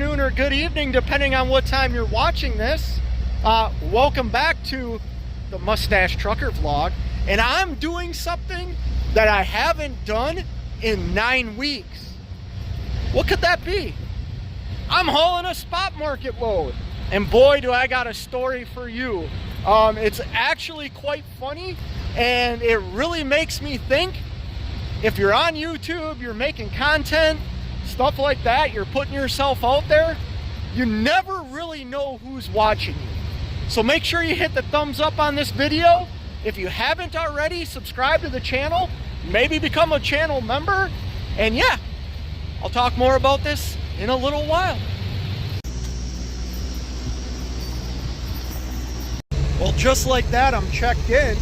afternoon or good evening, depending on what time you're watching this. Welcome back to the Mustache Trucker vlog. And I'm doing something that I haven't done in 9 weeks. What could that be? I'm hauling a spot market load. And boy, do I got a story for you. It's actually quite funny, and it really makes me think. If you're on YouTube, you're making content, stuff like that, you're putting yourself out there, you never really know who's watching you. So make sure you hit the thumbs up on this video. If you haven't already, subscribe to the channel, maybe become a channel member, and yeah, I'll talk more about this in a little while. Well, just like that, I'm checked in.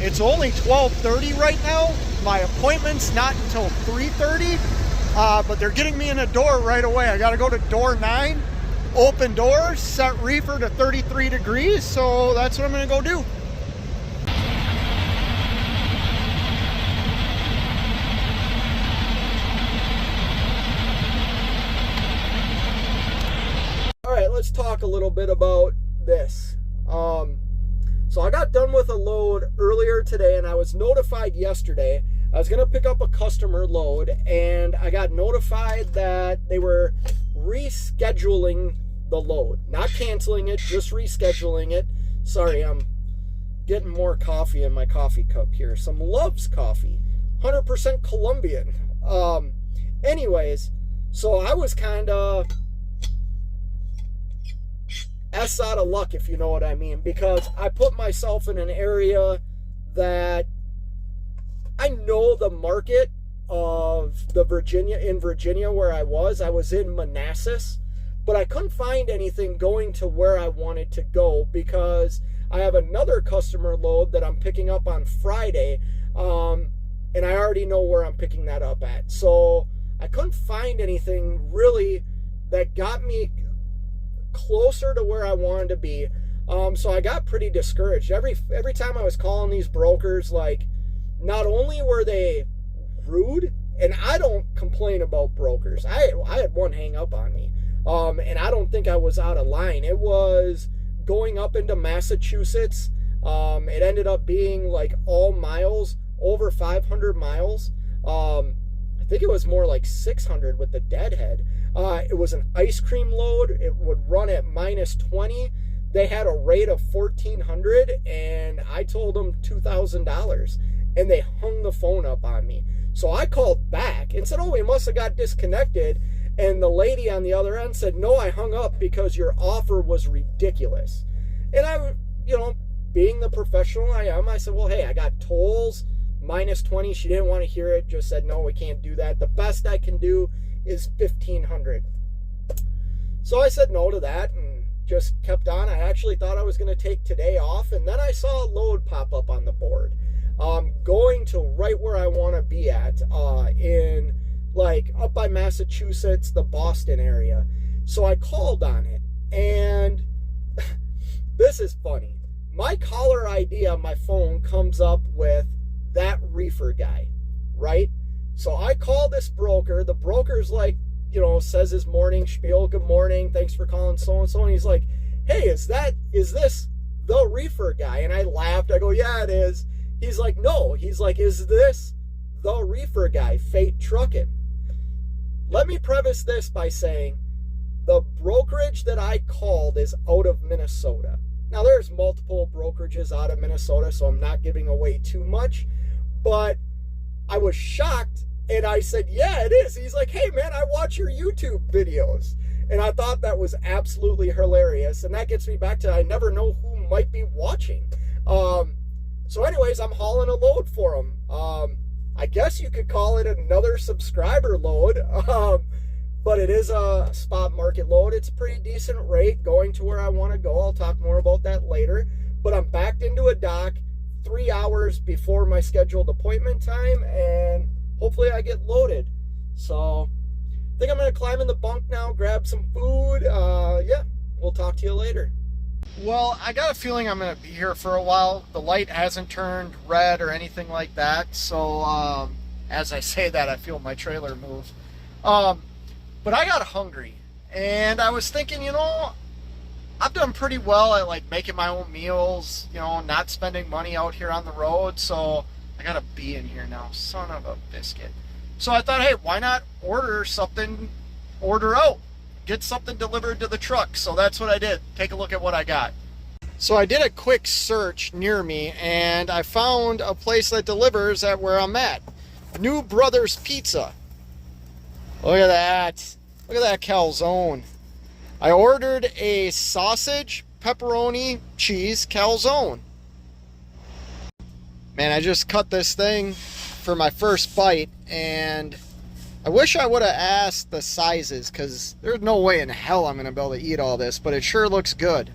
It's only 12:30 right now. My appointment's not until 3:30, but they're getting me in the door right away. I gotta go to door 9, open doors, set reefer to 33 degrees, so that's what I'm gonna go do. All right, let's talk a little bit about this. So I got done with a load earlier today, and I was notified yesterday. I was gonna pick up a customer load, and I got notified that they were rescheduling the load. Not canceling it, just rescheduling it. Sorry, I'm getting more coffee in my coffee cup here. Some Love's coffee, 100% Colombian. Anyways, so I was kind of out of luck, if you know what I mean, because I put myself in an area that I know the market of in Virginia where I was in Manassas, but I couldn't find anything going to where I wanted to go because I have another customer load that I'm picking up on Friday, and I already know where I'm picking that up at. So I couldn't find anything really that got me closer to where I wanted to be. So I got pretty discouraged. Every time I was calling these brokers, like, not only were they rude, and I don't complain about brokers. I had one hang up on me. And I don't think I was out of line. It was going up into Massachusetts. It ended up being like all miles, over 500 miles. I think it was more like 600 with the deadhead. It was an ice cream load. It would run at -20. They had a rate of $1,400, and I told them $2,000, and they hung the phone up on me. So I called back and said, "Oh, we must have got disconnected." And the lady on the other end said, "No, I hung up because your offer was ridiculous." And I, being the professional I am, I said, "Well, hey, I got tolls, -20. She didn't want to hear it, just said, "No, we can't do that. The best I can do is $1,500. So I said no to that and just kept on. I actually thought I was going to take today off, and then I saw a load pop up on the board, going to right where I want to be at, in like up by Massachusetts, the Boston area. So I called on it, and this is funny. My caller ID on my phone comes up with that reefer guy, right? So I call this broker. The broker's like, says his morning spiel, "Good morning, thanks for calling so-and-so." And he's like, "Hey, is this the reefer guy?" And I laughed. I go, "Yeah, it is." He's like, "No." He's like, "Is this the reefer guy, Fate Trucking?" Let me preface this by saying the brokerage that I called is out of Minnesota. Now, there's multiple brokerages out of Minnesota, so I'm not giving away too much, but I was shocked, and I said, "Yeah, it is." He's like, "Hey, man, I watch your YouTube videos." And I thought that was absolutely hilarious, and that gets me back to I never know who might be watching. So anyways, I'm hauling a load for him. I guess you could call it another subscriber load, but it is a spot market load. It's a pretty decent rate going to where I want to go. I'll talk more about that later, but I'm backed into a dock 3 hours before my scheduled appointment time, and hopefully I get loaded. So I think I'm going to climb in the bunk now, grab some food. Yeah, we'll talk to you later. Well, I got a feeling I'm going to be here for a while. The light hasn't turned red or anything like that. So as I say that, I feel my trailer move. But I got hungry, and I was thinking, I've done pretty well at like making my own meals, not spending money out here on the road. So I got a bee in here now, son of a biscuit. So I thought, hey, why not order out, get something delivered to the truck. So that's what I did. Take a look at what I got. So I did a quick search near me, and I found a place that delivers at where I'm at. New Brothers Pizza. Look at that. Look at that calzone. I ordered a sausage, pepperoni, cheese calzone. Man, I just cut this thing for my first bite, and I wish I would have asked the sizes, because there's no way in hell I'm going to be able to eat all this, but it sure looks good.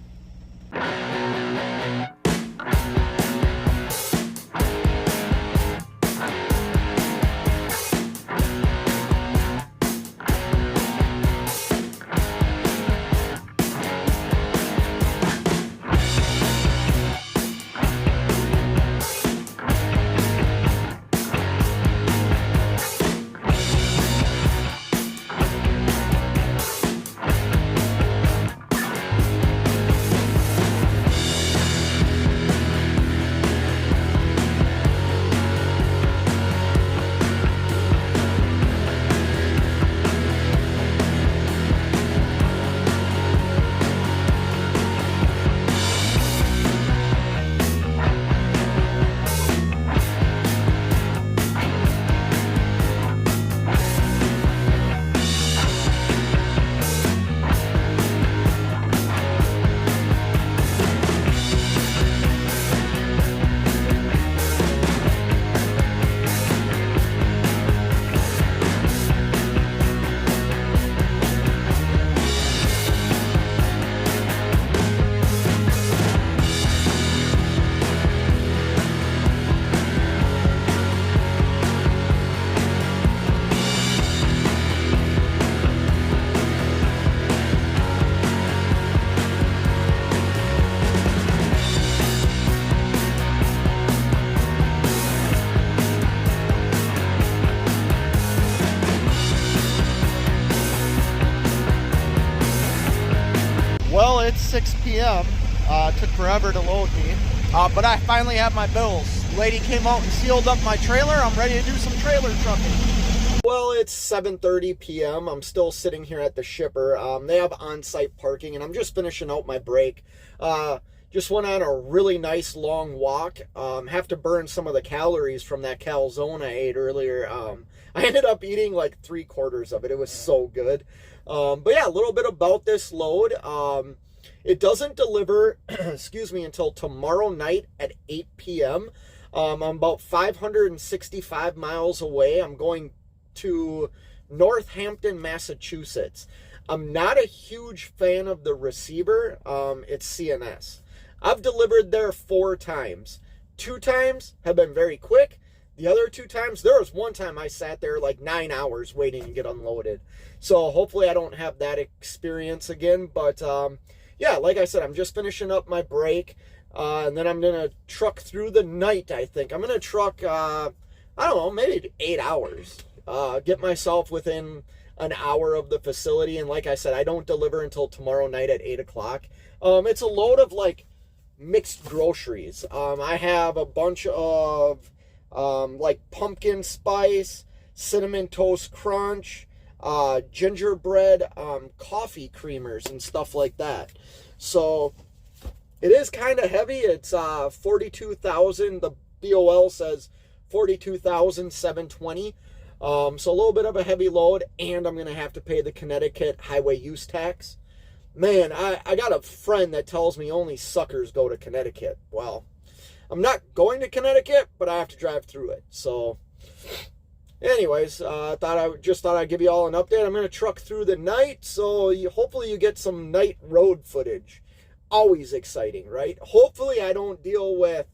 Well, it's 6 p.m. Took forever to load me, but I finally have my bills. The lady came out and sealed up my trailer. I'm ready to do some trailer trucking. Well, it's 7:30 p.m. I'm still sitting here at the shipper. They have on-site parking, and I'm just finishing out my break. Just went on a really nice long walk. Have to burn some of the calories from that calzone I ate earlier. I ended up eating like 3/4 of it. It was so good. But yeah, a little bit about this load. It doesn't deliver, excuse me, until tomorrow night at 8 p.m. I'm about 565 miles away. I'm going to Northampton, Massachusetts. I'm not a huge fan of the receiver. It's CNS. I've delivered there 4 times. 2 times have been very quick. The other 2 times, there was one time I sat there like 9 hours waiting to get unloaded. So hopefully I don't have that experience again. But yeah, like I said, I'm just finishing up my break. And then I'm going to truck through the night, I think. I'm going to truck, I don't know, maybe 8 hours. Get myself within an hour of the facility. And like I said, I don't deliver until tomorrow night at 8 o'clock. It's a load of like mixed groceries. I have a bunch of like pumpkin spice, cinnamon toast crunch, gingerbread, coffee creamers and stuff like that. So it is kind of heavy. It's 42,000. The BOL says 42,720. So a little bit of a heavy load, and I'm gonna have to pay the Connecticut highway use tax. Man, I got a friend that tells me only suckers go to Connecticut. Well, I'm not going to Connecticut, but I have to drive through it. So anyways, thought I'd give you all an update. I'm going to truck through the night, so hopefully you get some night road footage. Always exciting, right? Hopefully I don't deal with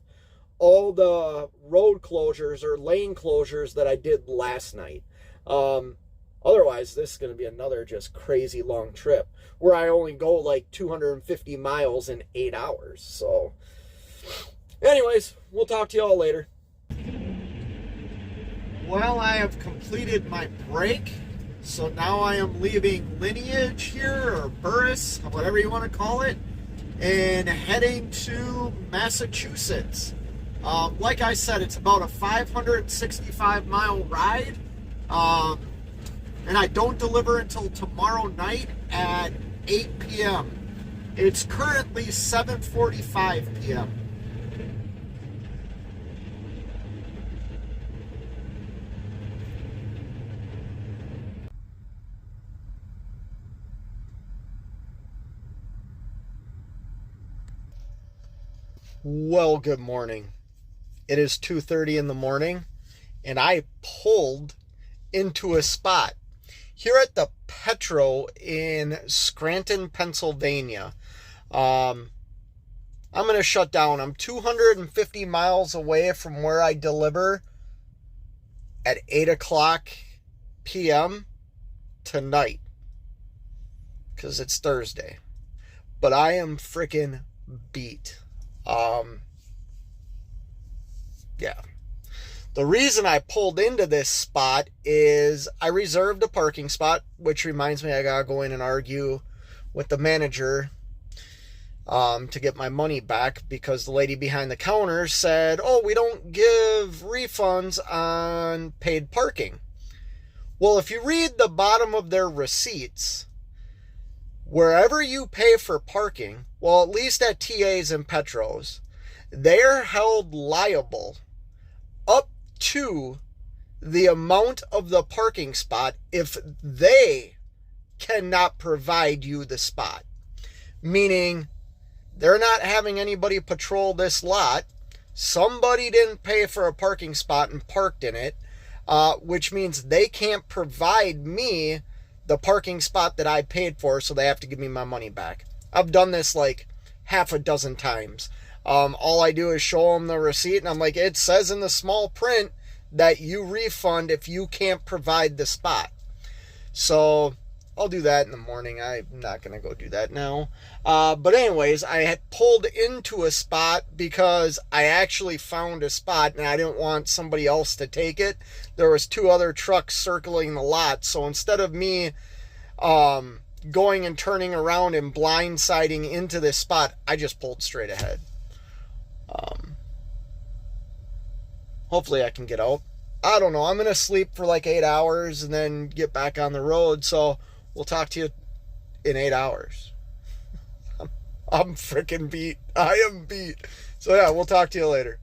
all the road closures or lane closures that I did last night. Otherwise, this is going to be another just crazy long trip where I only go like 250 miles in 8 hours. So anyways, we'll talk to you all later. Well, I have completed my break. So now I am leaving Lineage here, or Burris, whatever you want to call it, and heading to Massachusetts. Like I said, it's about a 565-mile ride, and I don't deliver until tomorrow night at 8 p.m. It's currently 7:45 p.m. Well, good morning. It is 2:30 in the morning, and I pulled into a spot here at the Petro in Scranton, Pennsylvania. I'm going to shut down. I'm 250 miles away from where I deliver at 8 o'clock p.m. tonight, because it's Thursday. But I am freaking beat. Yeah. The reason I pulled into this spot is I reserved a parking spot, which reminds me I gotta go in and argue with the manager to get my money back, because the lady behind the counter said, oh, we don't give refunds on paid parking. Well, if you read the bottom of their receipts, wherever you pay for parking, well, at least at TAs and Petros, they're held liable up to the amount of the parking spot if they cannot provide you the spot. Meaning, they're not having anybody patrol this lot. Somebody didn't pay for a parking spot and parked in it, which means they can't provide me the parking spot that I paid for, so they have to give me my money back. I've done this like half a dozen times. All I do is show them the receipt, and I'm like, it says in the small print that you refund if you can't provide the spot. So I'll do that in the morning. I'm not going to go do that now. But anyways, I had pulled into a spot because I actually found a spot, and I didn't want somebody else to take it. There was 2 other trucks circling the lot. So instead of me going and turning around and blindsiding into this spot, I just pulled straight ahead. Hopefully I can get out. I don't know. I'm going to sleep for like 8 hours and then get back on the road. So we'll talk to you in 8 hours. I'm freaking beat. I am beat. So yeah, we'll talk to you later.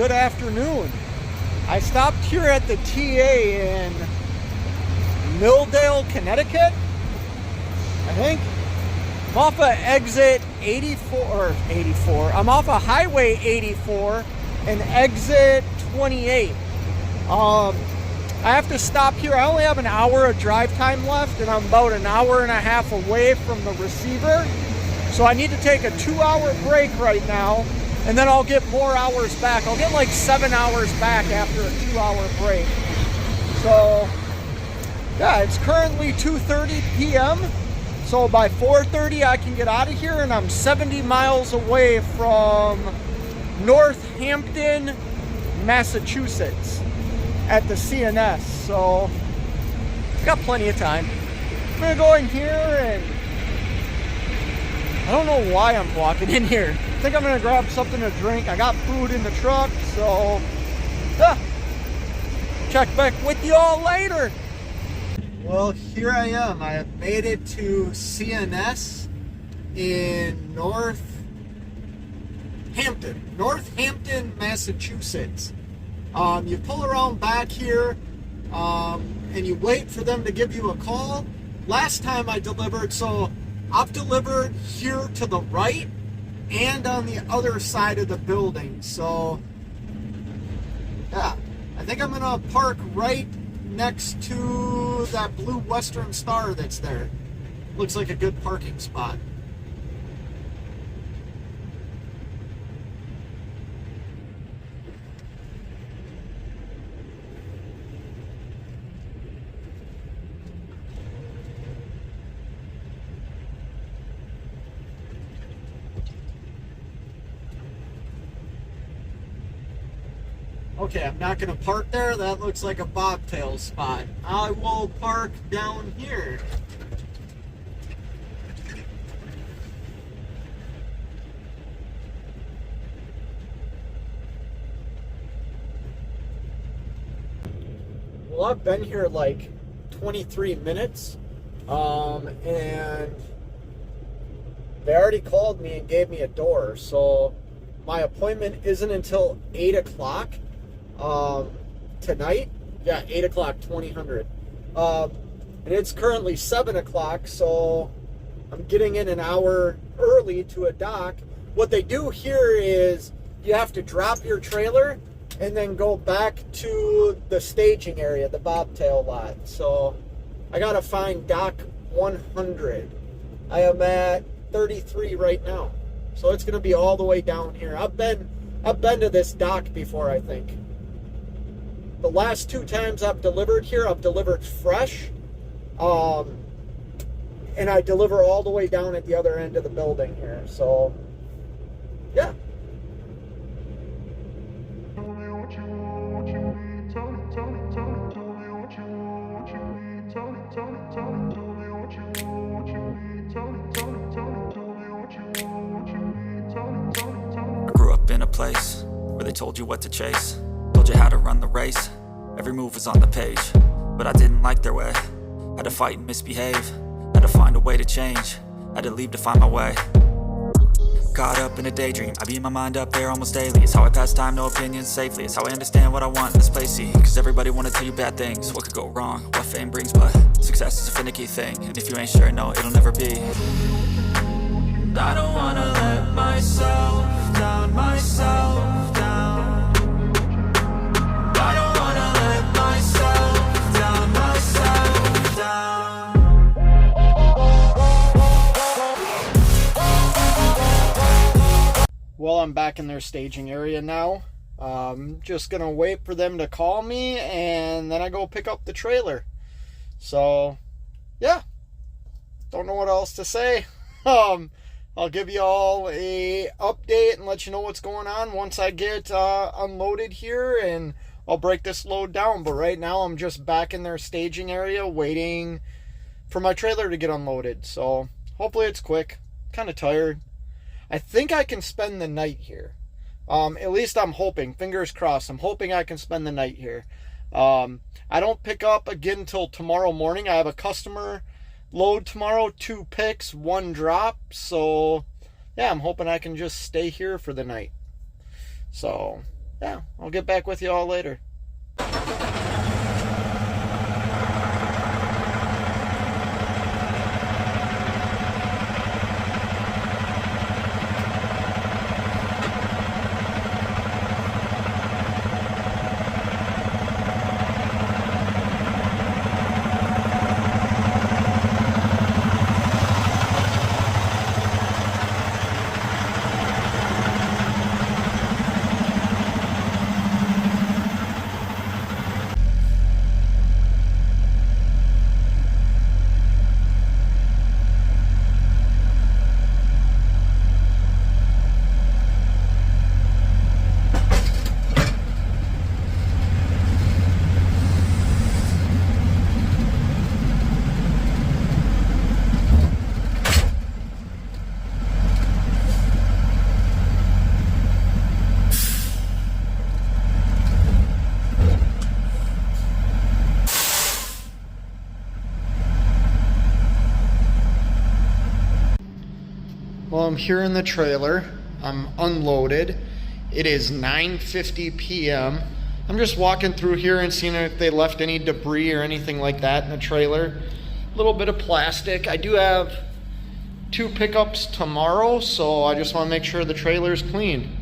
good afternoon. I stopped here at the TA in Milldale, Connecticut, I think. I'm off of exit 84. I'm off of Highway 84 and exit 28. I have to stop here. I only have an hour of drive time left, and I'm about an hour and a half away from the receiver. So I need to take a 2-hour break right now, and then I'll get more hours back. I'll get like 7 hours back after a 2-hour break. So yeah, it's currently 2:30 p.m. So by 4:30 I can get out of here, and I'm 70 miles away from Northampton, Massachusetts at the CNS. So got plenty of time. I'm gonna go in here, and I don't know why I'm walking in here. I think I'm gonna grab something to drink. I got food in the truck, so yeah. Check back with you all later. Well, here I am. I have made it to CNS in Northampton, Massachusetts. You pull around back here, and you wait for them to give you a call. Last time I delivered, so I've delivered here to the right and on the other side of the building. So yeah, I think I'm gonna park right next to that blue Western Star that's there. Looks like a good parking spot. Okay, I'm not going to park there. That looks like a bobtail spot. I will park down here. Well, I've been here like 23 minutes, and they already called me and gave me a door, so my appointment isn't until 8 o'clock. Tonight, yeah, 8 o'clock, 2000. And it's currently 7 o'clock, so I'm getting in an hour early to a dock. What they do here is you have to drop your trailer and then go back to the staging area, the bobtail lot. So I gotta find dock 100. I am at 33 right now, so it's gonna be all the way down here. I've been to this dock before, I think. The last 2 times I've delivered here, I've delivered fresh, and I deliver all the way down at the other end of the building here. So, yeah. I grew up in a place where they told you what to chase, told you how to run the race. Every move was on the page, but I didn't like their way. Had to fight and misbehave, had to find a way to change, had to leave to find my way. Caught up in a daydream, I beat my mind up there almost daily. It's how I pass time, no opinions safely. It's how I understand what I want in this place, see. Cause everybody wanna tell you bad things, what could go wrong, what fame brings. But success is a finicky thing, and if you ain't sure, no, it'll never be. I don't wanna let myself down, myself down. I don't wanna let myself down, myself down. Well, I'm back in their staging area now. Just gonna wait for them to call me, and then I go pick up the trailer. So, yeah. Don't know what else to say. I'll give you all a update and let you know what's going on once I get unloaded here, and I'll break this load down. But right now I'm just back in their staging area waiting for my trailer to get unloaded. So hopefully it's quick. Kind of tired. I think I can spend the night here. At least I'm hoping. Fingers crossed. I'm hoping I can spend the night here. I don't pick up again until tomorrow morning. I have a customer load tomorrow, 2 picks, 1 drop. So yeah, I'm hoping I can just stay here for the night. So yeah, I'll get back with you all later. Well, I'm here in the trailer. I'm unloaded. It is 9:50 p.m. I'm just walking through here and seeing if they left any debris or anything like that in the trailer. A little bit of plastic. I do have 2 pickups tomorrow, so I just want to make sure the trailer is clean.